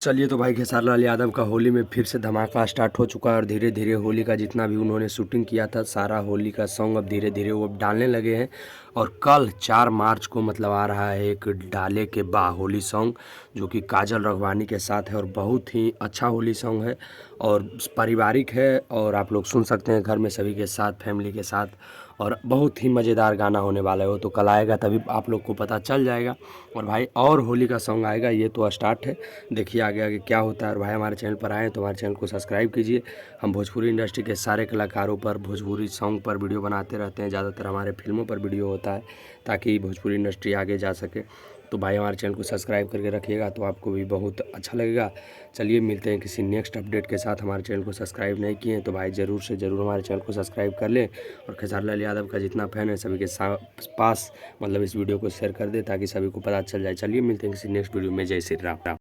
चलिए तो भाई खेसारी लाल यादव का होली में फिर से धमाका स्टार्ट हो चुका है और धीरे धीरे होली का जितना भी उन्होंने शूटिंग किया था सारा होली का सॉन्ग अब धीरे धीरे वो अब डालने लगे हैं। और कल 4 मार्च को मतलब आ रहा है एक डाले के बा होली सॉन्ग जो कि काजल राघवानी के साथ है और बहुत ही अच्छा होली सॉन्ग है और पारिवारिक है और आप लोग सुन सकते हैं घर में सभी के साथ फैमिली के साथ। और बहुत ही मज़ेदार गाना होने वाला है वो तो कल आएगा तभी आप लोग को पता चल जाएगा। और भाई और होली का सॉन्ग आएगा, ये तो स्टार्ट है, देखिए आगे आगे क्या होता है। और भाई हमारे चैनल पर आए तो हमारे चैनल को सब्सक्राइब कीजिए। हम भोजपुरी इंडस्ट्री के सारे कलाकारों पर भोजपुरी सॉन्ग पर वीडियो बनाते रहते हैं, ज़्यादातर हमारे फिल्मों पर वीडियो होता है ताकि भोजपुरी इंडस्ट्री आगे जा सके। तो भाई हमारे चैनल को सब्सक्राइब करके रखिएगा तो आपको भी बहुत अच्छा लगेगा। चलिए मिलते हैं किसी नेक्स्ट अपडेट के साथ। हमारे चैनल को सब्सक्राइब नहीं किए हैं तो भाई ज़रूर से ज़रूर हमारे चैनल को सब्सक्राइब कर लें और खेसारी लाल यादव का जितना फ़ैन है सभी के पास मतलब इस वीडियो को शेयर कर दे ताकि सभी को पता चल जाए। चलिए मिलते हैं किसी नेक्स्ट वीडियो में। जय श्री राम।